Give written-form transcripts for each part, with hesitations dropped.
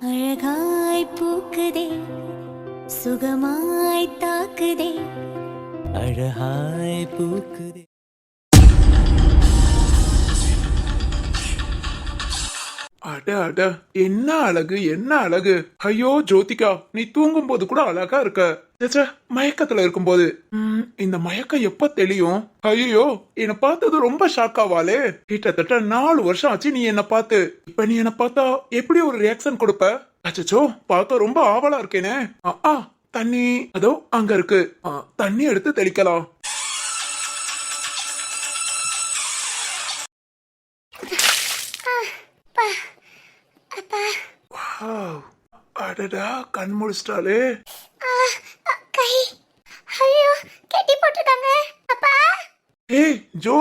அழகாய் பூக்குதே சுகமாய் தாக்குதே அழகாய் பூக்குதே. அட அட, என்ன அழகு என்ன அழகு. ஐயோ ஜோதிகா, நீ தூங்கும் போது கூட அழகா இருக்க. மயக்கத்துல இருக்கும்போது இந்த மயக்கம் எப்ப தெளியும்? ஐயோ, என்ன பார்த்தது ரொம்ப ஷாக்காவாலே. கிட்டத்தட்ட 4 வருஷம் ஆச்சு நீ என்ன பார்த்து. இப்ப நீ என்ன பார்த்தா எப்படி ஒரு ரியாக்ஷன் கொடுப்ப? அச்சோ, பார்க்க ரொம்ப ஆவலா இருக்கேனே. தண்ணி அதோ அங்க இருக்கு. தண்ணி எடுத்து தெளிக்கலாம். அடடா, கண் முழிச்சிட்டாலே. ஏய் ஜோ,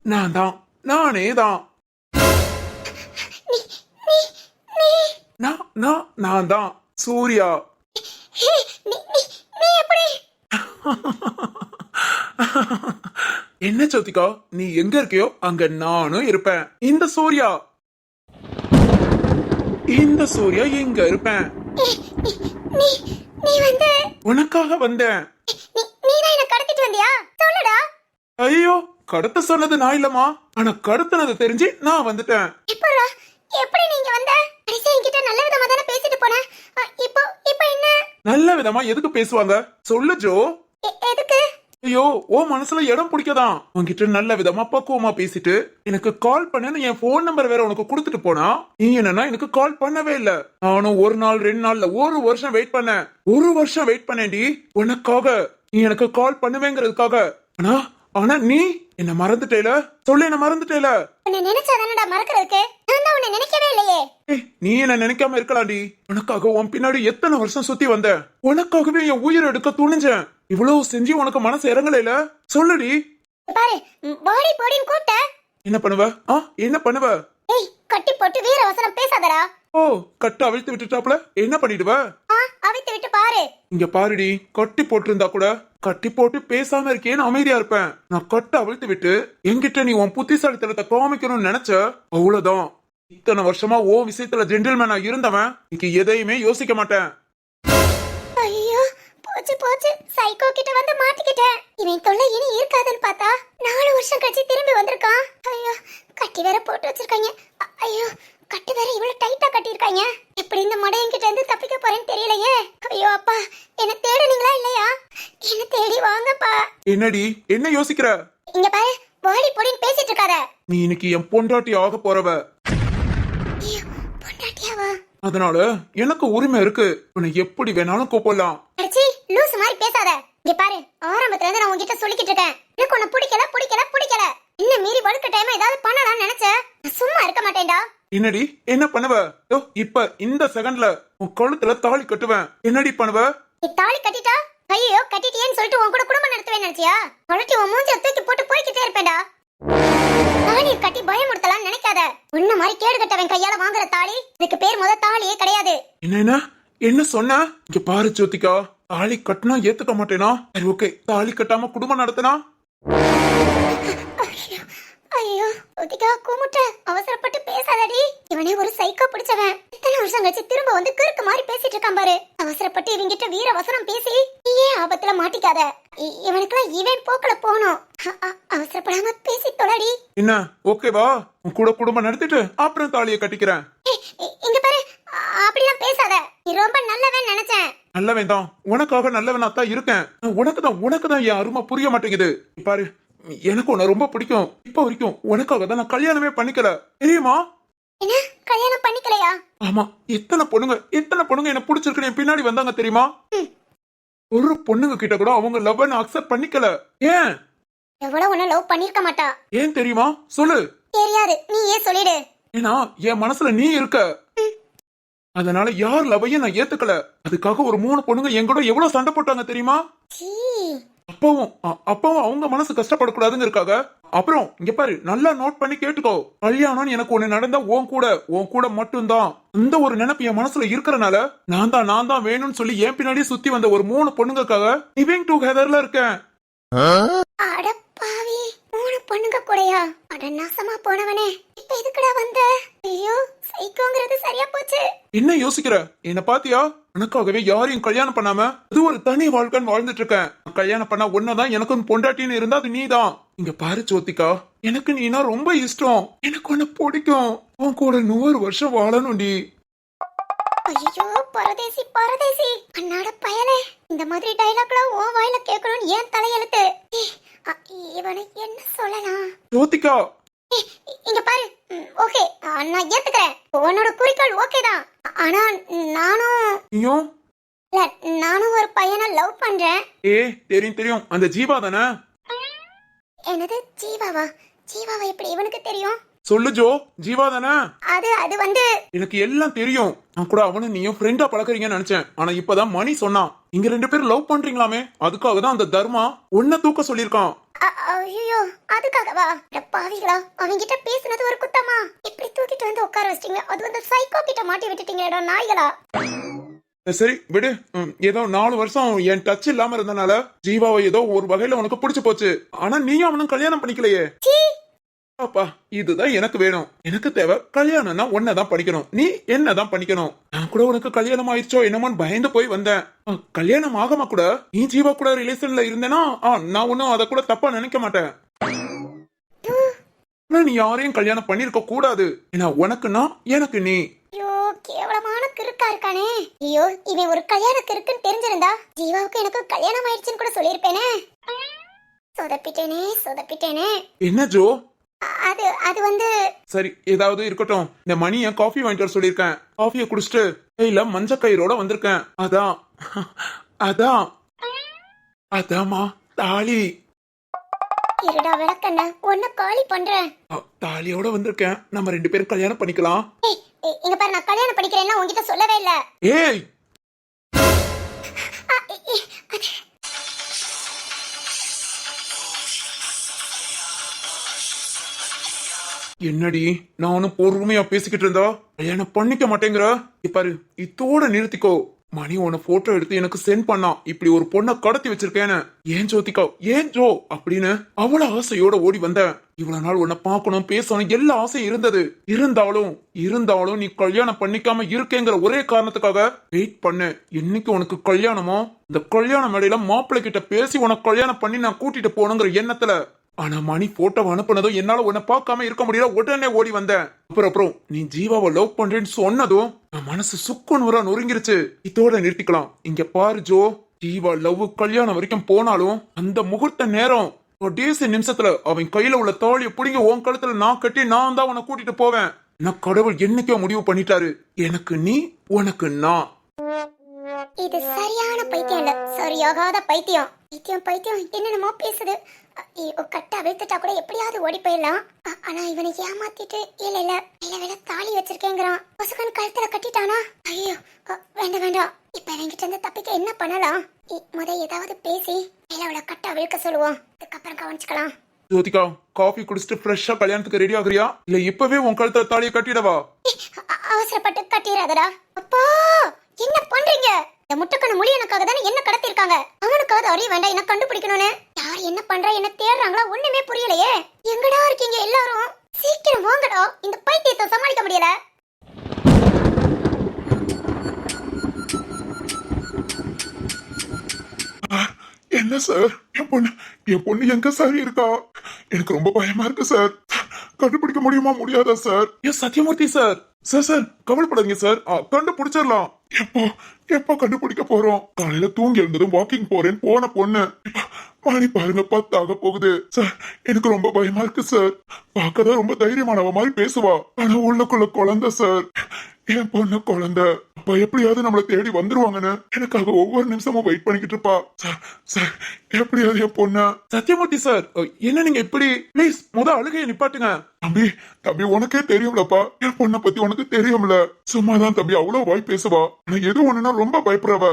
நான் தான், நானே தான். நான் தான் சூர்யா. என்ன ஜோதிகா, நீ எங்க இருக்கியோ அங்க நானும் இருப்பேன். இந்த சூர்யா எங்க இருப்பேன். உனக்காக வந்தேன். ஐயோ, கடத்த சொன்னது நான் இல்லமா, ஆனா கடத்தினது தெரிஞ்சு நான் வந்துட்டேன். நல்ல விதமா எதுக்கு பேசுவாங்க சொல்லு ஜோ. ஐயோ, ஓ மனசுல இடம் பிடிக்கதான் உன்கிட்ட நல்ல விதமா பக்குவமா பேசிட்டு எனக்கு கால் பண்ணு என் போன் நம்பர் வேற உனக்கு கொடுத்துட்டு போனா, நீ என்னன்னா எனக்கு கால் பண்ணவே இல்ல. நானும் 1 நாள் 2 நாள்ல 1 வருஷம் வெயிட் பண்ணேன். 1 வருஷம் வெயிட் பண்ணேன்டி உனக்காக. நீ எனக்கு கால் பண்ணுவேங்கிறதுக்காக. ஆனா நீ என்ன மறந்துட்டேல. சொல்லு, என்ன மறந்துட்டேல. நீ என்ன நினைக்காம இருக்கலாம்டி. உனக்காக உன் பின்னாடி எத்தனை வருஷம் சுத்தி வந்த. உனக்காகவே என் உயிர் எடுக்க துணிஞ்சேன். இவ்வளவு செஞ்சு உனக்கு மனசு இறங்கல. சொல்லுடி. என்ன பண்ணுவ? என்ன பண்ணுவ? கட்டி போட்டு வீர வசனம் பேசாதடா. ஓ, கட்ட அவிழ்த்து விட்டுட்டாப்ல என்ன பண்ணிடுவ? அவிழ்த்து விட்டு பாரு. இங்க பாருடி, கட்டி போட்டிருந்தா கூட கட்டி போட்டு பேசாம இருக்கேன்னு அமைதியா இருப்பேன். நான் கட்ட அவிழ்த்து விட்டு என்கிட்ட நீ உன் புத்திசாலித்தனத்தை காமிக்கணும்னு நினைச்ச, அவ்வளவுதான். இத்தனை வருஷமா ஓ விஷயத்துல ஜென்டில்மேனா இருந்தவன் இன்னைக்கு எதையுமே யோசிக்க மாட்டேன். ஐயோ, போச்சு போச்சு, சைக்கோ கிட்ட வந்து மாட்டிக்கிட்டேன். இவன் தொல்லை இனி இருக்காதுன்னு பார்த்தா 4 வருஷம் கழிச்சு திரும்பி வந்திருக்கான். ஐயோ, கட்டி வேற போட்டு வச்சிருக்காங்க. ஐயோ, கட்டு வேற இவ்வளவு டைட்டா கட்டியிருக்காங்க. எப்படி இந்த மடையன் கிட்ட இருந்து தப்பிக்க போறேன்னு தெரியலையே. ஐயோ அப்பா, என்ன தேடுனீங்களா இல்லையா? என்ன தேடி வாங்கப்பா. என்னடி என்ன யோசிக்கிற? இங்க பாரு, வாடி பொடின்னு பேசிட்டு இருக்காத. நீ இன்னைக்கு என் பொண்டாட்டி ஆக போறவ. பொண்டாட்டியாவா? அதனால எனக்கு உரிமை இருக்கு. உன்னை எப்படி வேணாலும் கூப்பிடலாம். அடச்சி, லூஸ் மாதிரி பேசாத. இங்க பாரு, ஆரம்பத்துல இருந்து நான் உன்கிட்ட சொல்லிக்கிட்டு இருக்கேன். எனக்கு உன்னை பிடிக்கல பிடிக்கல பிடிக்கல. இன்னும் மீறி வழுக்க டைம் ஏதாவது பண்ணலாம்னு நினைச்சேன். சும்மா இருக்க மாட்டேன்டா. என்னடி என்ன பண்ணுவ? இப்ப இந்த செகண்ட்ல உன் கழுத்துல தாலி கட்டுவேன். என்னடி பண்ணுவ? நீ தாலி கட்டிட்டா? ஐயோ, கட்டிட்டியேன்னு சொல்லிட்டு உன் கூட குடும்பம் நடத்துவேன் நினைச்சியா? கழட்டி உன் மூஞ்சில தூக்கி போட்டு போய்கிட்டே இருப்பேன்டா. தாலி கட்டி பயமுறுத்தலாம் நினைக்காத. உன்ன மாதிரி கேடு கட்டவன் கையால வாங்குற தாலி, இதுக்கு பேர் முத தாலியே கிடையாது. என்ன என்ன சொன்ன? இங்க பாரு ஜோதிகா, தாலி கட்டினா ஏத்துக்க மாட்டேனா? சரி ஓகே, தாலி கட்டாம குடும்பம் நடத்தினா? ஐயோ ஜோதிகா, கூமுட்ட அவசரப்பட்டு பேசாதடி. இவனே ஒரு சைக்கோ பிடிச்சவன். இத்தனை வருஷம் கழிச்சு திரும்ப வந்து கிறுக்கு மாதிரி பேசிட்டு இருக்கான் பாரு. அவசரப்பட்டு இவங்கிட்ட வீர வசனம் பேசி நீயே ஆபத்துல மாட்டிக்காத. இவனுக்குலாம் இவன் போக்கல போகணும். அவசரப்படாம பேசி தொலைடி. என்ன ஓகேவா? உன் கூட குடும்பம் நடத்திட்டு அப்புறம் தாலியை கட்டிக்கிறேன். இங்க பாரு, அப்படிலாம் பேசாத. நீ ரொம்ப நல்லவன் நினைச்சேன். நல்லவன் தான், உனக்காக நல்லவனா தான் இருக்கேன். உனக்கு தான் என் அருமை புரிய மாட்டேங்குது. பாரு, எனக்கு உன்னை ரொம்ப பிடிக்கும். இப்ப வரைக்கும் உனக்காக தான் நான் கல்யாணமே பண்ணிக்கல, தெரியுமா? என்ன கல்யாணம் பண்ணிக்கலையா? ஆமா, எத்தனை பொண்ணுங்க என்ன பிடிச்சிருக்கு என் பின்னாடி வந்தாங்க தெரியுமா? ஒரு பொண்ணுங்க கிட்ட கூட அவங்க லவ் அக்செப்ட் பண்ணிக்கல. ஏன்? எவ்வளவு உன்னை லவ் பண்ணிருக்க மாட்டா. ஏன் தெரியுமா? சொல்லு. தெரியாது, நீ ஏன் சொல்லிடு. ஏன்னா என் மனசுல நீ இருக்க. அதனால யார் லவ்வையும் நான் ஏத்துக்கல. அதுக்காக ஒரு 3 பொண்ணுங்க என் கூட எவ்வளவு சண்டை போட்டாங்க தெரியுமா? அப்பவும் அவங்க மனசு கஷ்டப்படக்கூடாதுங்கிறதுக்காக. அப்புறம் இங்க பாரு, நல்லா நோட் பண்ணி கேட்டுக்கோ. கல்யாணம் எனக்கு ஒண்ணு நடந்தா உன் கூட மட்டும்தான். இந்த ஒரு நினைப்பு என் மனசுல இருக்கறனால நான் தான் வேணும்னு சொல்லி என் பின்னாடி சுத்தி வந்த ஒரு 3 பொண்ணுங்களுக்காக லிவிங் டுகெதர்ல இருக்கேன். அட பாவி, மூணு பொண்ணுங்க கூடயா? அட நாசமா போனவனே, இப்ப எதுக்குடா வந்த? ஐயோ, சைக்கோங்கிறது சரியா போச்சு. என்ன யோசிக்கிற? என்ன பாத்தியா? உனக்காகவே யாரையும் கல்யாணம் பண்ணாம அது ஒரு தனி வாழ்க்கைன்னு வாழ்ந்துட்டு இருக்கேன். கல்யாணம் பண்ணா ஒன்னதான் எனக்கும் பொண்டாட்டின்னு இருந்தா அது நீதான். இங்க பாரு ஜோதிகா, எனக்கு நீனா ரொம்ப இஷ்டம். எனக்கு உன்னை பிடிக்கும். உன் கூட 100 வருஷம் வாழணும்டி. ஐயோ, பரதேசி பரதேசி, அண்ணாட பயலே, இந்த மாதிரி டைலாக்லாம் ஓ வாயில கேட்கணும்னு ஏன் தலையெழுத்து? இவனை என்ன சொல்லலாம்? ஜோதிகா, இங்க பாரு, ஓகே, நான் ஏத்துக்கிறேன். உன்னோட குறிக்கோள் ஓகே தான். ஆனா நானும் நீயும் இல்ல, நானும் ஒரு பையனை லவ் பண்றேன். தெரியும் தெரியும், அந்த ஜீவா தானே? என்னது ஜீவாவா? ஜீவாவா எப்படி இவனுக்கு தெரியும்? சொல்லு ஜோ, ஜீவா தானே? அது வந்து எனக்கு எல்லாம் தெரியும். நான் கூட அவனும் நீயும் ஃப்ரெண்டா பழக்கறீங்கன்னு நினைச்சேன். ஆனா இப்பதான் மணி சொன்னான், இங்க 2 பேரும் லவ் பண்றீங்களாமே. அதுக்காக தான் அந்த தர்மா உன்னை தூக்க சொல்லிருக்கான். ஐயோ, அதுக்காகவா? பாவிகளா, அவங்கிட்ட பேசுனது ஒரு குத்தமா? இப்படி தூக்கிட்டு வந்து உட்கார வச்சிட்டீங்க. அது வந்து சைக்கோ கிட்ட மாட்டி விட்டுட்டீங்களேடா நாய்களா. சரி விடு. ஏதோ 4 வருஷம் என் டச் இல்லாம இருந்தனால ஜீவாவை ஏதோ ஒரு வகையில உனக்கு பிடிச்சு போச்சு. ஆனா நீயும் அவனும் கல்யாணம் பண்ணிக்கலையே. அப்பா, இதுதான் எனக்கு வேணும். எனக்கு தேவை கல்யாணம்னா ஒன்னதான் பண்ணிக்கணும், நீ என்னதான் பண்ணிக்கணும். நான் கூட உனக்கு கல்யாணம் ஆயிடுச்சோ என்னமோன்னு பயந்து போய் வந்தேன். கல்யாணம் ஆகாம கூட நீ ஜீவா கூட ரிலேஷன்ல இருந்தேனா நான் ஒன்னும் அத கூட தப்பா நினைக்க மாட்டேன். நீ யாரையும் கல்யாணம் பண்ணிருக்க கூடாது. ஏன்னா உனக்குன்னா எனக்கு நீ. ஐயோ, கேவலமான கிறுக்கா இருக்கானே. ஐயோ, இவன் ஒரு கல்யாண கிறுக்குன்னு தெரிஞ்சிருந்தா ஜீவாவுக்கு எனக்கு கல்யாணம் ஆயிடுச்சுன்னு கூட சொல்லிருப்பேனே. சொதப்பிட்டேனே. என்ன ஜோ? அது வந்து சரி, ஏதாவது இருக்கட்டும். இந்த மணிய காஃபி வாங்கிட்டு வர சொல்லிருக்கேன். காஃபியை குடிச்சிட்டு கையில மஞ்ச கயிறோட வந்திருக்கேன். அதாமா தாலி. இருடா விளக்கண்ண, உன்னை காலி பண்றேன். தாலியோட வந்திருக்கேன். நம்ம 2 பேரும் கல்யாணம் பண்ணிக்கலாம். இங்க பாரு, நான் கல்யாணம் பண்ணிக்கிறேன்னா உன்கிட்ட சொல்லவே இல்ல. ஏய், என்னடி நானும் பொறுமையா பேசிக்கிட்டு இருந்தா கல்யாணம் பண்ணிக்க மாட்டேங்கிற? பாரு, இதோட நிறுத்திக்கோ. மணி உன போட்டோ எடுத்து எனக்கு சென்ட் பண்ணான், இப்படி ஒரு பொண்ணை கடத்தி வச்சிருக்கேன்னு. ஏன் ஜோதிகா, ஏன் ஜோ அப்படின்னு அவ்வளவு ஆசையோட ஓடி வந்தேன். இவ்வளவு நாள் உன்னை பார்க்கணும் பேசணும் எல்லா ஆசையும் இருந்தது. இருந்தாலும் நீ கல்யாணம் பண்ணிக்காம இருக்கேங்கிற ஒரே காரணத்துக்காக வெயிட் பண்ணு. என்னைக்கு உனக்கு கல்யாணமோ இந்த கல்யாண மேடையில மாப்பிள்ளை கிட்ட பேசி உனக்கு கல்யாணம் பண்ணி நான் கூட்டிட்டு போகணுங்கிற எண்ணத்துல. ஆனா மணி போட்டோ அனுப்புனதும் என்னால உன்னை பார்க்காம இருக்க முடியல. உடனே ஓடி வந்தேன். அப்புறம் நீ ஜீவாவை லவ் பண்றேன்னு சொன்னதும் என் மனசு சுக்குநூறா நொறுங்கிருச்சு. இதோட நிறுத்திக்கலாம். இங்க பாரு ஜோ, ஜீவா லவ் கல்யாணம் வரைக்கும் போனாலும் அந்த முகூர்த்த நேரம் கடைசி நிமிஷத்துல அவன் கையில உள்ள தாலியை புடிங்க உன் கழுத்துல நான் கட்டி நான் தான் உன்னை கூட்டிட்டு போவேன். நான் கடவுள் என்னைக்கோ முடிவு பண்ணிட்டாரு. எனக்கு நீ, உனக்கு நான். இது சரியான பைத்தியம் இல்ல, சரியாகாத பைத்தியம். பைத்தியம் என்னென்னமோ பேசுது. கட்ட அவிழ்த்துட்டா கூட எப்படியாவது ஓடி போயிடலாம். ஆனா இவனை ஏமாத்திட்டு இல்ல தாலி வச்சிருக்கேங்கிறான். பசுகன் கழுத்துல கட்டிட்டானா? ஐயோ, வேண்டாம். இப்ப என்கிட்ட இருந்து தப்பிக்க என்ன பண்ணலாம்? ஏதாவது பேசி அவளை கட்ட அவிழ்க்க சொல்லுவோம். அதுக்கப்புறம் கவனிச்சுக்கலாம். ஜோதிகா, காஃபி குடிச்சிட்டு ஃப்ரெஷ்ஷா கல்யாணத்துக்கு ரெடி ஆகுறியா இல்ல இப்பவே உன் கழுத்துல தாலியை கட்டிடவா? அவசரப்பட்டு கட்டிடாதடா. அப்பா, என்ன பண்றீங்க? இந்த முட்டைக்கண்ண முடியனுக்காக தானே என்ன கடத்திருக்காங்க. அவனுக்காவது அறிய வேண்டாம் என்ன கண்டுபிடிக்கணும்னு. யார் என்ன பண்றா, என்ன தேடுறாங்களா ஒண்ணுமே புரியலையே. எங்கடா இருக்கீங்க எல்லாரும்? சீக்கிரம் வாங்கடா, இந்த பைத்தியத்தை சமாளிக்க முடியல. என்ன சார், என் பொண்ணு எங்க சார் இருக்கா? எனக்கு ரொம்ப பயமா இருக்கு சார். கண்டுபிடிக்க முடியுமா முடியாதா சார்? சத்யமூர்த்தி சார். சார் கவலைப்படாதீங்க சார், கண்டுபிடிச்சிடலாம். எப்போ கண்டுபிடிக்க போறோம்? காலையில தூங்கி எழுந்ததும் வாக்கிங் போறேன் போன பொண்ணு. மணி பாருங்க 10 ஆக போகுது சார். எனக்கு ரொம்ப பயமா இருக்கு சார். பார்க்கதான் ரொம்ப தைரியமானவ மாதிரி பேசுவா, ஆனா உள்ளுக்குள்ள குழந்தை சார். என் பொண்ணு குழந்தை. அப்ப எப்படியாவது நம்மளை தேடி வந்துருவாங்கன்னு எனக்காக ஒவ்வொரு நிமிஷமும் வெயிட் பண்ணிக்கிட்டு இருப்பா சார். எப்படியாவது என் பொண்ணு. சத்யமூர்த்தி சார், என்ன நீங்க இப்படி? பிளீஸ் அழுகையை நிப்பாட்டுங்க. தம்பி உனக்கே தெரியும்லப்பா, என் பொண்ணை பத்தி உனக்கு தெரியும்ல. சும்மாதான் தம்பி அவ்வளவு வாய் பேசுவா, ஆனா எது ஒண்ணுன்னா ரொம்ப பயப்படுறவ.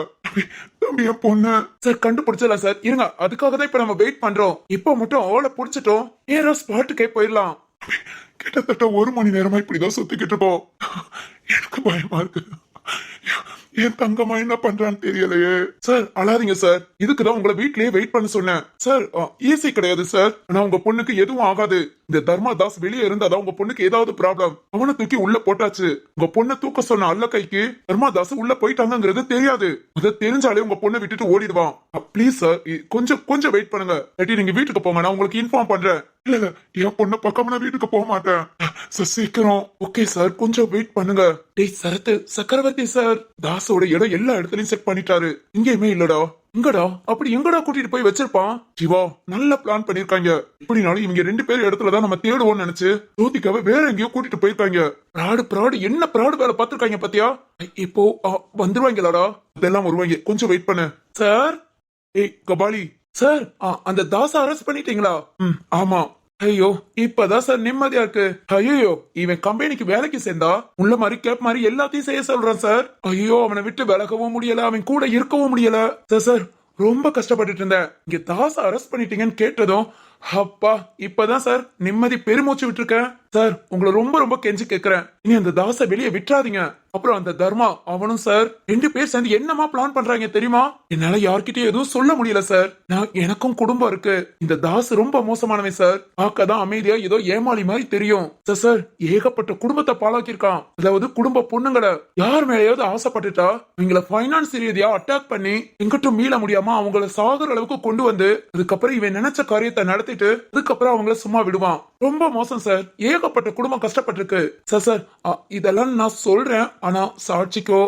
தம்பி என் பொண்ணு. சார் கண்டுபிடிச்சலாம் சார், இருங்க. அதுக்காக தான் இப்ப நம்ம வெயிட் பண்றோம். இப்ப மட்டும் அவளை புடிச்சிட்டோம், நேரா ஸ்பாட்டுக்கே போயிடலாம். கிட்டத்தட்ட 1 மணி நேரமா இப்படிதான் சுத்திக்கிட்டு இருப்போம். எனக்கு பயமா இருக்கு. என் தங்கம்மா என்ன பண்றான்னு தெரியலையே. சார் அழாதீங்க சார், இதுக்குதான் உங்களை வீட்லயே வெயிட் பண்ண சொன்னேன். சார் ஈஸி கிடையாது சார், ஆனா உங்க பொண்ணுக்கு எதுவும் ஆகாது. இந்த தர்மா தாஸ் வெளியே இருந்தாதான் உங்க பொண்ணுக்கு ஏதாவது ப்ராப்ளம். அவனை தூக்கி உள்ள போட்டாச்சு. உங்க பொண்ணை தூக்க சொன்ன அல்ல கைக்கு தர்மா தாஸ் உள்ள போயிட்டாங்கிறது தெரியாது. அதை தெரிஞ்சாலே உங்க பொண்ணை விட்டுட்டு ஓடிடுவான். ப்ளீஸ் சார், கொஞ்சம் கொஞ்சம் வெயிட் பண்ணுங்க. இல்லாட்டி நீங்க வீட்டுக்கு போங்க, நான் உங்களுக்கு இன்ஃபார்ம் பண்றேன். இல்ல இல்ல, என் பொண்ணை பக்கம் நான் வீட்டுக்கு போக மாட்டேன் சார். சீக்கிரம். ஓகே சார், கொஞ்சம் வெயிட் பண்ணுங்க. டேய் சரத்து, சக்கரவர்த்தி சார் தாஸோட இடம் எல்லா இடத்துலயும் செட் பண்ணிட்டாரு. இங்கேயுமே இல்லடா. எங்கடா அப்படி எங்கடா கூட்டிட்டு போய் வச்சிருப்பான்? சிவா நல்ல பிளான் பண்ணிருக்காங்க. இப்படினாலும் இவங்க 2 பேர் இடத்துலதான் நம்ம தேடுவோம்னு நினைச்சு ஜோதிகாவை வேற எங்கேயோ கூட்டிட்டு போயிருக்காங்க. பிராடு என்ன பிராடு வேலை பார்த்திருக்காங்க பாத்தியா? இப்போ வந்துருவாங்களாடா? அதெல்லாம் வருவாங்க, கொஞ்சம் வெயிட் பண்ணு. சார் ஏய் கபாலி சார், அந்த தாஸ அரெஸ்ட் பண்ணிட்டீங்களா? ஆமா. ஐயோ இப்பதான் சார் நிம்மதியா இருக்கு. ஐயோ இவன் கம்பெனிக்கு வேலைக்கு சேர்ந்தா உள்ள மாதிரி கேப் மாதிரி எல்லாத்தையும் செய்ய சொல்றான் சார். ஐயோ அவனை விட்டு விலகவும் முடியல, அவன் கூட இருக்கவும் முடியல. சார் ரொம்ப கஷ்டப்பட்டுட்டு இருந்தேன். இங்க தாஸ அரெஸ்ட் பண்ணிட்டீங்கன்னு கேட்டதும் அப்பா இப்பதான் சார் நிம்மதி பெருமூச்சு விட்டுருக்கேன். சார் உங்களை ரொம்ப ரொம்ப கெஞ்சி கேக்குறேன், இனி அந்த தாஸ வெளியே விட்டுறாதீங்க. அப்புறம் அந்த தர்மா அவனும் சார் 2 பேர் சேர்ந்து என்னமா பிளான் பண்றாங்க தெரியுமா? என்னால யார்கிட்டயும் எதுவும் சொல்ல முடியல சார். எனக்கும் குடும்பம் இருக்கு. இந்த தாஸ் ரொம்ப மோசமானவன் சார். பார்க்கதான் அமைதியா ஏதோ ஏமாளி மாதிரி தெரியும் சார். ஏகப்பட்ட குடும்பத்தை பாழாக்கிருக்கான். அதாவது குடும்ப பொண்ணுங்களை யார் மேலேயாவது ஆசைப்பட்டுட்டா இவங்களை பைனான்ஸ் ரீதியா அட்டாக் பண்ணி எங்கிட்டும் மீள முடியாம அவங்கள சாகுற அளவுக்கு கொண்டு வந்து அதுக்கப்புறம் இவன் நினைச்ச காரியத்தை நடத்திட்டு அதுக்கப்புறம் அவங்கள சும்மா விடுவான். ரொம்ப மோசம் சார். ஏகப்பட்ட குடும்பம் கஷ்டப்பட்டிருக்கு சார். இதெல்லாம் நான் சொல்றேன், ஆனா சாட்சிக்கோ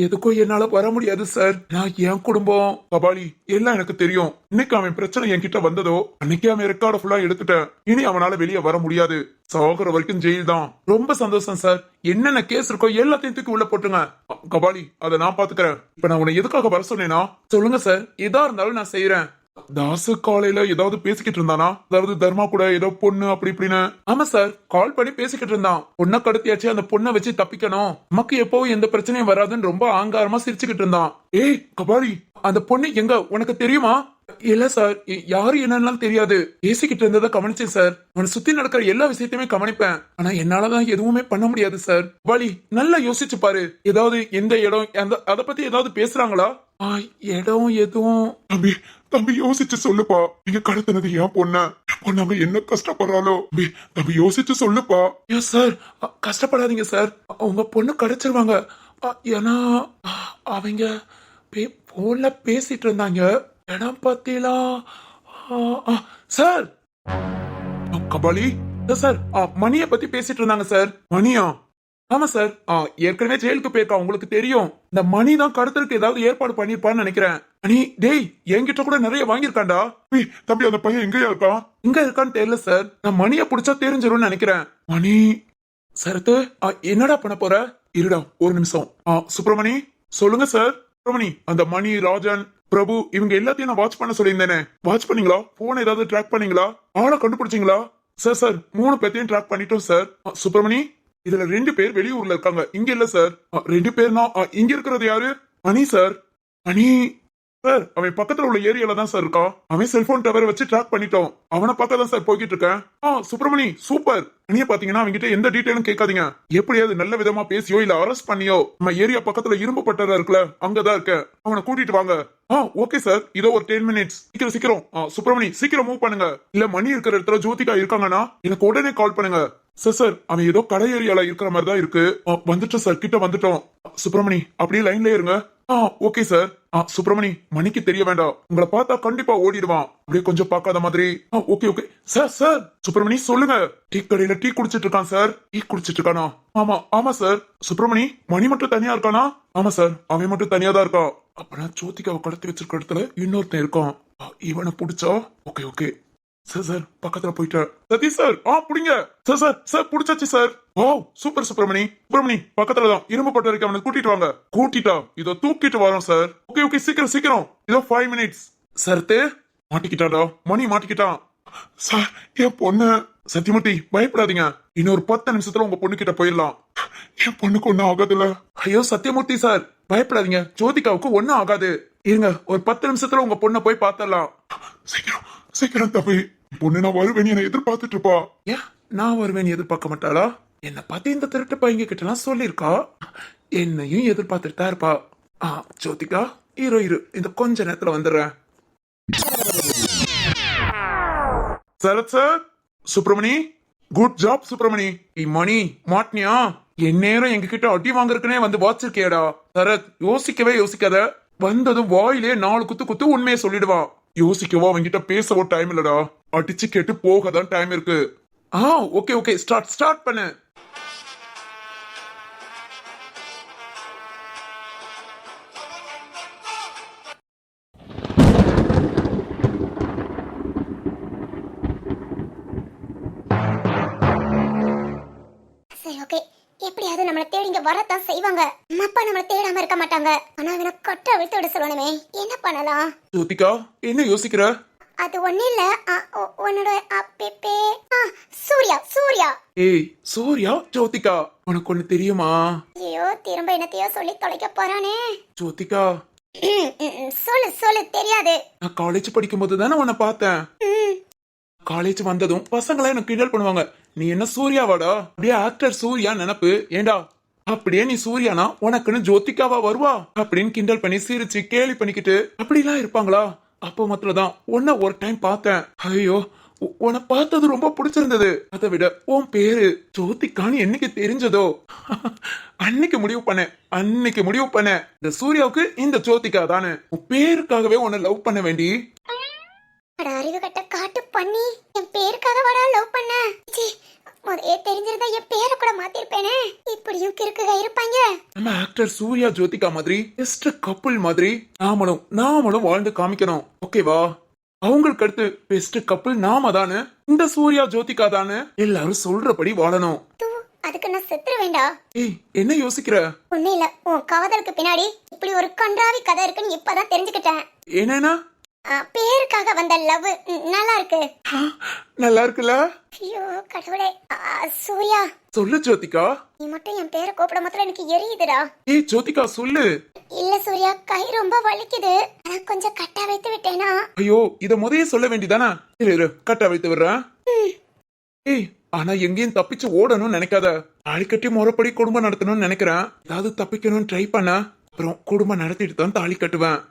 எதுக்கோ என்னால வர முடியாது சார். நான் என் குடும்பம் கபாலி எல்லாம் எனக்கு தெரியும். இன்னைக்கு அவன் பிரச்சனை என்கிட்ட வந்ததோ அன்னைக்கு அவன் ரெக்கார்டு ஃபுல்லா எடுத்துட்டேன். இனி அவனால வெளியே வர முடியாது. சாகுற வரைக்கும் ஜெயில் தான். ரொம்ப சந்தோஷம் சார். என்னென்ன கேஸ் இருக்கோ எல்லாத்தையும் தூக்கி உள்ள போட்டுங்க. கபாலி அதை நான் பாத்துக்கிறேன். இப்ப நான் உன்னை எதுக்காக வர சொன்னேனா சொல்லுங்க சார். எதா இருந்தாலும் நான் செய்யறேன். தாசு காலையில ஏதாவது பேசிக்கிட்டு இருந்தானா? அதாவது தர்மா கூட ஏதோ பொண்ணு அப்படி இப்படின்னு. ஆமா சார், கால் பண்ணி பேசிக்கிட்டு இருந்தான். பொண்ணை கடத்தியாச்சு, அந்த பொண்ணை வச்சு தப்பிக்கணும், நமக்கு எப்பவும் எந்த பிரச்சனையும் வராதுன்னு ரொம்ப ஆங்காரமா சிரிச்சுக்கிட்டு இருந்தான். ஏய் கபாலி, அந்த பொண்ணு எங்க உனக்கு தெரியுமா? இல்ல சார், யாரு என்னன்னு தெரியாது. பேசிக்கிட்டு இருந்ததை கவனிச்சேன் சார். அவனை சுத்தி நடக்கிற எல்லா விஷயத்தையுமே கவனிப்பேன். ஆனா என்னாலதான் எதுவுமே பண்ண முடியாது சார். கபாலி நல்லா யோசிச்சு பாரு. ஏதாவது எந்த இடம் அத பத்தி ஏதாவது பேசுறாங்களா? இடம் எதுவும் தம்பி யோசிச்சு சொல்லுப்பா. நீங்க கடத்தினது ஏன் பொண்ணாங்க என்ன கஷ்டப்படுறாளோ? தம்பி யோசிச்சு சொல்லுப்பா. சார் கஷ்டப்படாதீங்க சார், உங்க பொண்ணு கிடைச்சிருவாங்க. ஏன்னா அவங்க போன்ல பேசிட்டு இருந்தாங்க. இடம் பத்திலாம் சார். கபாலி சார், மணியை பத்தி பேசிட்டு இருந்தாங்க சார். மணியா? ஆமா சார், ஏற்கனவே ஜெயிலுக்கு போயிருக்கா, உங்களுக்கு தெரியும். இந்த மணி தான் கடத்தலுக்கு ஏதாவது ஏற்பாடு பண்ணிருப்பான்னு நினைக்கிறேன். மணி டேய் என்கிட்ட கூட நிறைய வாங்கியிருக்காண்டா. தம்பி அந்த பையன் எங்கயா இருக்கான்? எங்க இருக்கான்னு தெரியல சார். நான் மணியை பிடிச்சா தெரிஞ்சிரும்னு நினைக்கிறேன். மணி சரத்து என்னடா பண்ண போற? இருடா ஒரு நிமிஷம். சுப்பிரமணி சொல்லுங்க சார். சுப்பிரமணி, அந்த மணி, ராஜன், பிரபு இவங்க எல்லாத்தையும் நான் வாட்ச் பண்ண சொல்லியிருந்தேனே, வாட்ச் பண்ணீங்களா? போன் ஏதாவது ட்ராக் பண்ணீங்களா? ஆளை கண்டுபிடிச்சீங்களா? சார் 3 பேர்த்தையும் ட்ராக் பண்ணிட்டோம் சார். சுப்பிரமணி, இதுல 2 பேர் வெளியூர்ல இருக்காங்க, இங்க இல்ல சார். 2 பேர்னா இங்க இருக்கிறது யாரு? மணி சார். மணி சார் அவன் பக்கத்துல உள்ள ஏரியால தான் சார் இருக்கான். அவன் செல்போன் டவர் வச்சு ட்ராக் பண்ணிட்டோம். அவனை பார்க்க தான் சார் போய்கிட்டு இருக்கேன். சுப்பிரமணி சூப்பர். மணியை பாத்தீங்கன்னா அவங்க கிட்ட எந்த டீடைலும் கேட்காதீங்க. எப்படியாவது நல்ல விதமா பேசியோ இல்ல அரெஸ்ட் பண்ணியோ நம்ம ஏரியா பக்கத்துல இரும்பு பட்டதா இருக்குல்ல, அங்கதான் இருக்க. அவனை கூட்டிட்டு வாங்க. ஓகே சார், இதோ ஒரு 10 மினிட்ஸ். சீக்கிரம் சுப்பிரமணி சீக்கிரம் மூவ் பண்ணுங்க. இல்ல மணி இருக்கிற இடத்துல ஜோதிகா இருக்காங்கன்னா எனக்கு உடனே கால் பண்ணுங்க. சார் அவன் ஏதோ கடை ஏரியால இருக்கிற மாதிரி தான் இருக்கு. வந்துட்டோம் சார், கிட்ட வந்துட்டோம். சுப்பிரமணி அப்படியே லைன்ல இருங்க. Okay sir. சுப்பிரமணி மணிக்கு தெரிய வேண்டாம், உங்களை பார்த்தா கண்டிப்பா ஓடிடுவான். அப்படியே கொஞ்சம் பார்க்காத மாதிரி. Okay sir. சுப்பிரமணி சொல்லுங்க. டீ கடையில டீ குடிச்சிட்டு இருக்கான் சார். டீ குடிச்சிட்டு இருக்கானா? ஆமா சார். சுப்பிரமணி மணி மட்டும் தனியா இருக்கானா? ஆமா சார், அவன் மட்டும் தனியா தான் இருக்கான். அப்புறம் ஜோதிகாவை கடத்தி வச்சிருக்க இடத்துல இன்னொருத்தன் இருக்கான். இவனை பிடிச்சா ஓகே சார் பக்கத்துல போயிட்டார். சதீஷ் சார் புடிங்க. சார் புடிச்சாச்சு சார். சூப்பர் சுப்பிரமணி பக்கத்துலதான் இரும்பு பட்ட வரைக்கும் அவனை கூட்டிட்டு வாங்க. கூட்டிட்டா இதோ தூக்கிட்டு வரோம் சார். ஓகே சீக்கிரம் இதோ 5 மினிட்ஸ். சரத்து மாட்டிக்கிட்டாடா, மணி மாட்டிக்கிட்டான். சார் என் பொண்ணு. சத்தியமூர்த்தி பயப்படாதீங்க, இன்னொரு 10 நிமிஷத்துல உங்க பொண்ணு கிட்ட போயிடலாம். என் பொண்ணுக்கு ஒன்னும் ஆகாதுல்ல? ஐயோ சத்தியமூர்த்தி சார் பயப்படாதீங்க, ஜோதிகாவுக்கு ஒன்னும் ஆகாது. இருங்க ஒரு 10 நிமிஷத்துல உங்க பொண்ணை போய் பார்த்தரலாம். சீக்கிரம் தம்பி, பொண்ணு நான் வருவேன் என்ன எதிர்பார்த்துட்டு இருப்பா. ஏன் நான் வருவேன் எதிர்பார்க்க மாட்டாளா? என்ன பார்த்து இந்த திருட்டு பையங்க கிட்ட எல்லாம் சொல்லிருக்கா, என்னையும் எதிர்பார்த்துட்டு தான் இருப்பா. ஜோதிகா இரு இந்த கொஞ்ச நேரத்துல வந்துடுறேன். Sarath sir, Subramani, good job Subramani. மணி மாட்டினியா? என் நேரம் எங்ககிட்ட அடி வாங்குறதுக்குனே வந்து வாச்சிருக்கேடா. சரத், யோசிக்காத. வந்ததும் வாயிலே 4 குத்து உண்மையை சொல்லிடுவா. யோசிக்கவோ அவங்கிட்ட பேசவோ டைம் இல்லடா. அடிச்சு கேட்டு போகதான் டைம் இருக்கு. ஓகே ஸ்டார்ட் பண்ணு. சரி ஓகே, எப்படியாவது நம்மள தேடி இங்க வரத்தான் செய்வாங்க. அம்மா அப்பா நம்மள தேடாம இருக்க மாட்டாங்க. ஆனா அவனை கொட்ட விட்டு விட சொல்லணுமே, என்ன பண்ணலாம்? ஜோதிகா, என்ன யோசிக்கிற? அது ஒண்ணு இல்ல. உன்னோட அப்பே சூர்யா. ஏய் சூர்யா, ஜோதிகா உனக்கு ஒண்ணு தெரியுமா? ஐயோ, திரும்ப என்னத்தையோ சொல்லி தொலைக்க போறானே. ஜோதிகா, சொல்லு தெரியாது. நான் காலேஜ் படிக்கும் போது தானே உன்னை பார்த்தேன். காலேஜ் வந்ததும் பசங்கள எனக்கு கிண்டல் பண்ணுவாங்க. நீ என்ன சூர்யாவாடா? அப்படியே ஆக்டர் சூர்யா நினப்பு. ஏண்டா அப்படியே நீ சூர்யானா உனக்குன்னு ஜோதிகாவா வருவா அப்படின்னு கிண்டல் பண்ணி சிரிச்சு கேலி பண்ணிக்கிட்டு அப்படிலாம் இருப்பாங்களா? அப்போ மாத்திரதான் உன்ன ஒரு டைம் பார்த்தேன். ஐயோ, உன்னை பார்த்தது ரொம்ப பிடிச்சிருந்தது. அதை விட உன் பேரு ஜோதிகான்னு என்னைக்கு தெரிஞ்சதோ அன்னைக்கு முடிவு பண்ணேன் இந்த சூர்யாவுக்கு இந்த ஜோதிகா தானே உன் பேருக்காகவே உன்னை லவ் பண்ண வேண்டி. அறிவு கட்ட காட்டு பண்ணி என் பேருக்காக வாடா லவ் பண்ண. முதலே தெரிஞ்சிருந்தா என் பேரை கூட மாத்திருப்பேனே. இப்படியும் கிறுக்குக இருப்பாங்க. நம்ம ஆக்டர் சூர்யா ஜோதிகா மாதிரி பெஸ்ட் கப்புள் மாதிரி நாமளும் வாழ்ந்து காமிக்கணும். ஓகேவா? அவங்களுக்கு அடுத்து பெஸ்ட் கப்புள் நாம தானே, இந்த சூர்யா ஜோதிகா தானே. எல்லாரும் சொல்றபடி வாழணும். அதுக்கு நான் செத்துற வேண்டாம். ஏய், என்ன யோசிக்கிற? ஒண்ணு இல்ல, உன் காதலுக்கு பின்னாடி இப்படி ஒரு கன்றாவி கதை இருக்குன்னு இப்பதான் தெரிஞ்சுக்கிட்டேன். என்னன்னா? பேருக்காக வந்த லவ் நல்லா இருக்கு. நல்லா இருக்குல்ல? ஐயோ கடவுளே. சூர்யா, சொல்லு ஜோதிகா. நீ மட்டும் என் பேரை கூப்பிட மாத்திரம் எனக்கு எரியுதுடா. ஏய் ஜோதிகா, சொல்லு. இல்ல சூர்யா, கை ரொம்ப வலிக்குது. நான் கொஞ்சம் கட்டா வைத்து விட்டேனா? ஐயோ, இத முதல்ல சொல்ல வேண்டியதானே. இரு கட்டா வைத்து விடுறேன். ஏய், ஆனா எங்கேயும் தப்பிச்சு ஓடணும்னு நினைக்காத. தாலி கட்டி முறைப்படி குடும்பம் நடத்தணும்னு நினைக்கிறேன். ஏதாவது தப்பிக்கணும்னு ட்ரை பண்ண, அப்புறம் குடும்பம் நடத்திட்டு தான் தாலி கட்டுவேன்.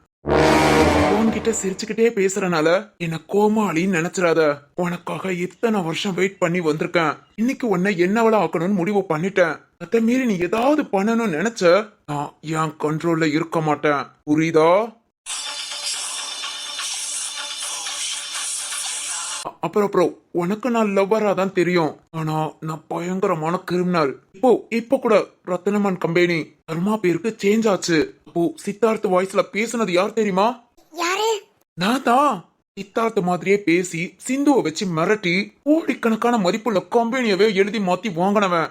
உன்கிட்ட சிரிச்சுக்கிட்டே பேசுறனால என்ன கோமாளின்னு நினைச்சிடாத. உனக்காக இத்தனை வருஷம் வெயிட் பண்ணி வந்திருக்கேன். இன்னைக்கு உன்னை என்னவள ஆக்கணும்னு முடிவு பண்ணிட்டேன். அதை மீறி நீ ஏதாவது பண்ணணும்னு நினைச்ச, நான் என் கண்ட்ரோல்ல இருக்க மாட்டேன். புரியுதா? அப்புறம் உனக்கு நான் லவ்வரா தான் தெரியும். ஆனா நான் பயங்கரமான கிரிமினல். இப்போ கூட ரத்னமன் கம்பெனி தர்மா பேருக்கு சேஞ்ச் ஆச்சு. அப்போ சித்தார்த் வாய்ஸ்ல பேசுனது யார் தெரியுமா? யாரு? நான் தான். சித்தார்த் மாதிரியே பேசி சிந்துவை வச்சு மிரட்டி கோடிக்கணக்கான மதிப்புள்ள கம்பெனியவே எழுதி மாத்தி வாங்கினவன்.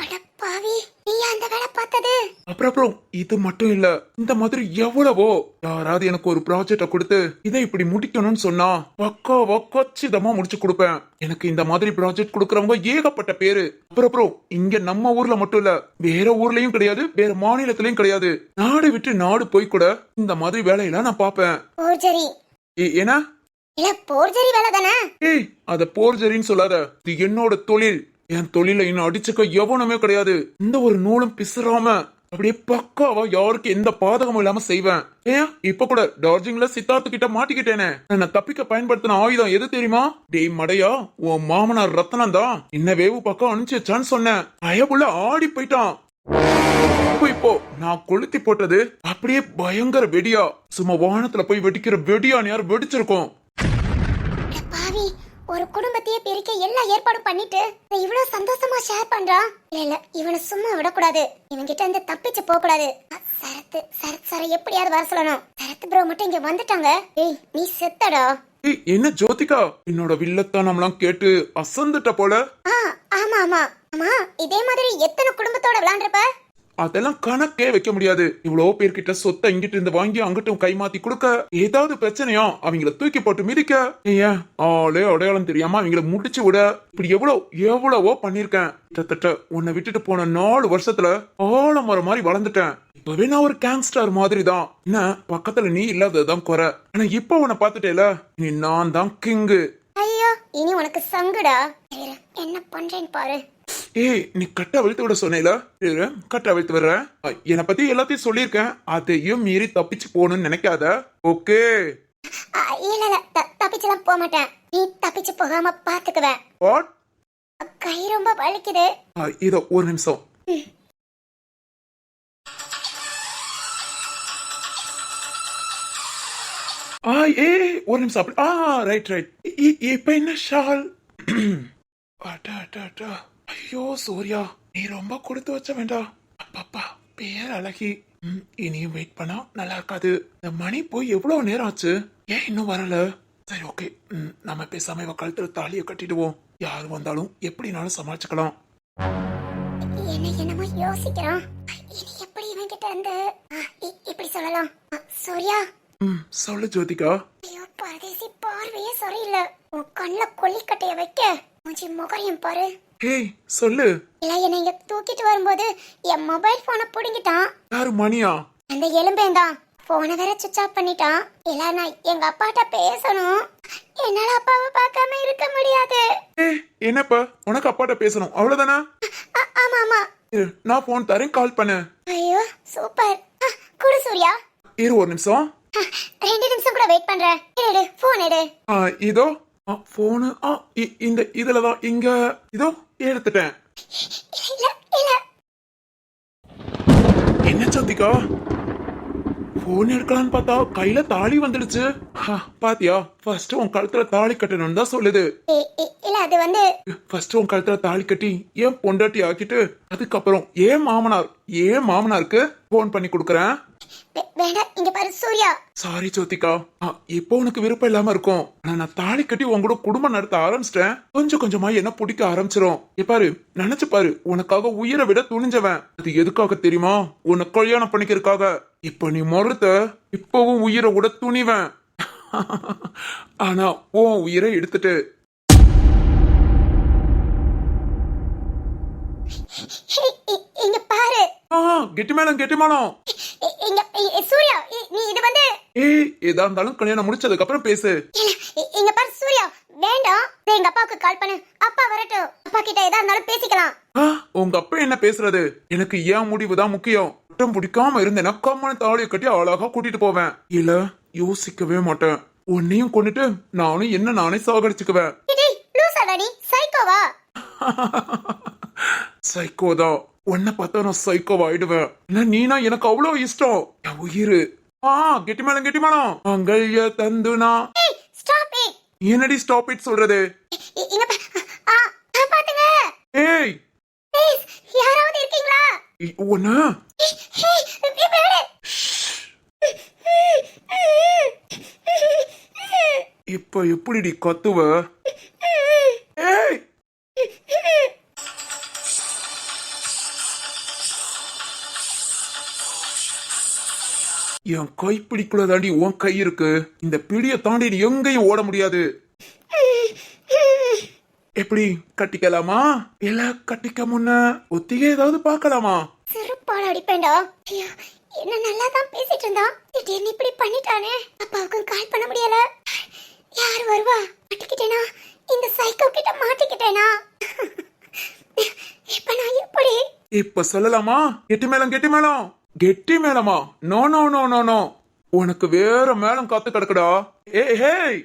அடப்பாவி, நீ அந்த வேலை பார்த்தது? அப்புறம் இது மட்டும் இல்ல, இந்த மாதிரி எவ்வளவோ. யாராவது எனக்கு ஒரு ப்ராஜெக்ட கொடுத்து இதை இப்படி முடிக்கணும்னு சொன்னா பக்காவா கச்சிதமா முடிச்சு கொடுப்பேன். எனக்கு இந்த மாதிரி ப்ராஜெக்ட் கொடுக்கறவங்க ஏகப்பட்ட பேரு. அப்புறம் இங்க நம்ம ஊர்ல மட்டும் இல்ல, வேற ஊர்லயும் கிடையாது, வேற மாநிலத்திலயும் கிடையாது. நாடு விட்டு நாடு போய் கூட இந்த மாதிரி வேலையெல்லாம் நான் பாப்பேன். போர்ஜரி. ஏன்னா இல்ல, போர்ஜரி வேலை தானே? ஏய், அத போர்ஜரின்னு சொல்லாத. இது என்னோட தொழில். என் தொழில இன்னும் அடிச்சுக்க எவனுமே கிடையாது. இந்த ஒரு நூலும் பிசுறாம அப்படியே பக்காவா யாருக்கு எந்த பாதகமும் இல்லாம செய்வேன். ஏன் இப்ப கூட டார்ஜிங்ல சித்தார்த்து கிட்ட மாட்டிக்கிட்டேனே. நான் தப்பிக்க பயன்படுத்தின ஆயுதம் எது தெரியுமா? டேய் மடையா, உன் மாமனார் ரத்னம் தான் என்ன வேவு பக்கம் அனுப்பிச்சான்னு சொன்னேன். பயபுள்ள ஆடி போயிட்டான். இப்போ நான் கொளுத்தி போட்டது அப்படியே பயங்கர வெடியா, சும்மா வானத்துல போய் வெடிக்கிற வெடியா யார் வெடிச்சிருக்கோம். பாவி, ஒரு குடும்பத்தையே பிரிக்க எல்லா ஏற்பாடும் பண்ணிட்டு இவ்வளவு சந்தோஷமா ஷேர் பண்றான். இல்ல இவனை சும்மா விடக்கூடாது. இவன்கிட்ட இருந்து தப்பிச்சு போக கூடாது. சரத் சார எப்படியாவது வர சொல்லணும். சரத் ப்ரோ மட்டும் இங்க வந்துட்டாங்க. ஏய், நீ செத்தடா. ஏய், என்ன ஜோதிகா, என்னோட வில்லத்தானம்லாம் கேட்டு அசந்துட்ட போல. ஆமா, இதே மாதிரி எத்தனை குடும்பத்தோட விளையாண்டுருப்ப? அதெல்லாம் கணக்கே வைக்க முடியாது. இவ்வளவு பேர்கிட்ட சொத்தை இங்கிட்டு இருந்து வாங்கி அங்கிட்டும் கைமாத்தி கொடுக்க, ஏதாவது பிரச்சனையா அவங்கள தூக்கி போட்டு மிதிக்க, ஏன் ஆளே அடையாளம் தெரியாம அவங்கள முடிச்சு விட, இப்படி எவ்வளவோ பண்ணிருக்கேன். கிட்டத்தட்ட உன்னை விட்டுட்டு போன 4 வருஷத்துல ஆலமரம் மாதிரி வளர்ந்துட்டேன். இப்பவே நான் ஒரு கேங்ஸ்டர் மாதிரி தான். என்ன பக்கத்துல நீ இல்லாததான் குறை. ஆனா இப்ப உன்னை பாத்துட்டேல, நீ நான் தான் கிங்கு. ஐயோ, இனி உனக்கு சங்குடா. என்ன பண்றேன்னு பாரு. ஏய் நீ கட்ட அவிழ்த்து விட சொன்னேல, இரு, கட்ட அவிழ்த்து விடுறேன். என்னை பத்தி எல்லாத்தையும் சொல்லியிருக்கேன், அதையும் மீறி தப்பிச்சு போகணும்னு நினைக்காத. ஓகே? இல்ல இல்ல தப்பிச்செல்லாம் போக மாட்டேன். நீ தப்பிச்சு போகாம பாத்துக்குவேன். வாட்? கை ரொம்ப வலிக்குது. இதோ ஒரு நிமிஷம். ஏ ஒரு நிமிஷம் அப்படி. Right right. இப்ப என்ன ஷால்? ஐயோ சூர்யா, நீ ரொம்ப கொடுத்து வச்ச வேண்டாம். அப்பா பேர் அழகி. இனியும் வெயிட் பண்ணா நல்லா இருக்காது. இந்த மணி போய் எவ்வளவு நேரம் ஆச்சு, ஏன் இன்னும் வரல? சரி ஓகே, நம்ம பேசாம இவ கழுத்துல தாலியை கட்டிடுவோம். யாரு வந்தாலும் எப்படினாலும் சமாளிச்சுக்கலாம். என்னமோ யோசிக்கிறான். இனி எப்படி இவன் கிட்ட இருந்து இப்படி சொல்லலாம்? சூர்யா. சொல்லு ஜோதிகா. ஐயோ பரதேசி, பார்வையே சரியில்லை. உன் கண்ணுல கொல்லிக்கட்டைய வைக்க மூஞ்சி முகரையும் பாரு. ஏய் சொல்லு. இல்ல, என்ன இங்க தூக்கிட்டு வரும்போது என் மொபைல் போனை புடுங்கிட்டான். யாரு? மணியா? அந்த எலும்பேந்தான். போனை வேற சுவிட்ச் ஆஃப் பண்ணிட்டான். இல்ல நான் எங்க அப்பாட்ட பேசணும். என்னால அப்பாவை பார்க்காம இருக்க முடியாது. என்னப்பா, உனக்கு அப்பாட்ட பேசணும் அவ்வளவுதானா? ஆமா ஆமா. நான் போன் தரேன், கால் பண்ணு. ஐயோ சூப்பர். குடு சூர்யா. இரு ஒரு நிமிஷம். 2 நிமிஷம் கூட வெயிட் பண்றேன். எடு போன் எடு. இதோ போனு. இந்த இதுலதான். இங்க இதோ எடுத்துட்டேன். இல்ல இல்ல. என்ன ஜோதிகா, போன் எடுக்கலான்னு பார்த்தா கையில தாலி வந்துடுச்சு. பாத்தியா, ஃபர்ஸ்ட் உன் கழுத்துல தாலி கட்டணும்னு தான் சொல்லுது. இல்ல அது வந்து ஃபர்ஸ்ட் உன் கழுத்துல தாலி கட்டி ஏன் பொண்டாட்டி ஆக்கிட்டு அதுக்கப்புறம் ஏன் மாமனாருக்கு போன் பண்ணி கொடுக்கறேன். வேண்டாம், இங்க பாரு சூர்யா. சாரி ஜோதிகா, இப்போ உனக்கு விருப்பம் இல்லாம இருக்கும். ஆனா நான் தாலி கட்டி உன் கூட குடும்பம் நடத்த ஆரம்பிச்சிட்டேன். கொஞ்சம் கொஞ்சமா என்ன பிடிக்க ஆரம்பிச்சிரும். பாரு, நினைச்சு பாரு, உனக்காக உயிரை விட துணிஞ்சவன். அது எதுக்காக தெரியுமா? உன்னை கல்யாணம் பண்ணிக்கிறதுக்காக. இப்ப நீ மறுத்த, இப்பவும் உயிரை விட துணிவன். ஆனா உன் உயிரை எடுத்துட்டு இங்க பாரு. கெட்டி மேளம். இங்க சூர்யா, நீ இது வந்து ஏதா இருந்தாலும் கல்யாணம் முடிச்சதுக்கு அப்புறம் பேசு. இங்க பாரு சூர்யா, வேண்டாம். எங்க அப்பாவுக்கு கால் பண்ணு. அப்பா வரட்டும். அப்பா கிட்ட ஏதா இருந்தாலும் பேசிக்கலாம். உங்க அப்பா என்ன பேசுறது? எனக்கு ஏன் முடிவுதான் முக்கியம். குற்றம் பிடிக்காம இருந்தேன்னா கம்மன தாலியை கட்டி அழகா கூட்டிட்டு போவேன். இல்ல யோசிக்கவே மாட்டேன். உன்னையும் கொண்டுட்டு நானும் என்ன நானே சாகடிச்சுக்குவேன். சைக்கோவா? சைக்கோதான். உன்னை பார்த்தா நான் சைக்கோவா ஆயிடுவேன். நீனா எனக்கு அவ்வளவு இஷ்டம். என் உயிரு. கெட்டி மேளம். அங்கல்ய தந்துனா. என்னடி ஸ்டாப் இட் சொல்றது? ஏய் யாராவது இருக்கீங்களா? ஒண்ணு இப்ப எப்படிடி கத்துவ? ஏய் என் கைப்பிடிக்குள்ள தாண்டி உன் கை இருக்கு. இந்த பிடிய தாண்டி நீ எங்கேயும் ஓட முடியாது. எப்படி கட்டிக்கலாமா இல்ல கட்டிக்க முன்ன ஒத்திகை ஏதாவது பாக்கலாமா? சிறுப்பால் அடிப்பேன்டா. என்ன நல்லா தான் பேசிட்டு இருந்தான், திடீர்னு இப்படி பண்ணிட்டானே. அப்பாவுக்கு கால் பண்ண முடியல. யார் வருவா? மாட்டிக்கிட்டேனா? இந்த சைக்கோ கிட்ட மாட்டிக்கிட்டேனா? இப்ப நான் எப்படி? இப்ப சொல்லலாமா? கெட்டி மேளமா? நோ, உனக்கு வேற மேளம் காத்து கிடக்குடா. ஏய்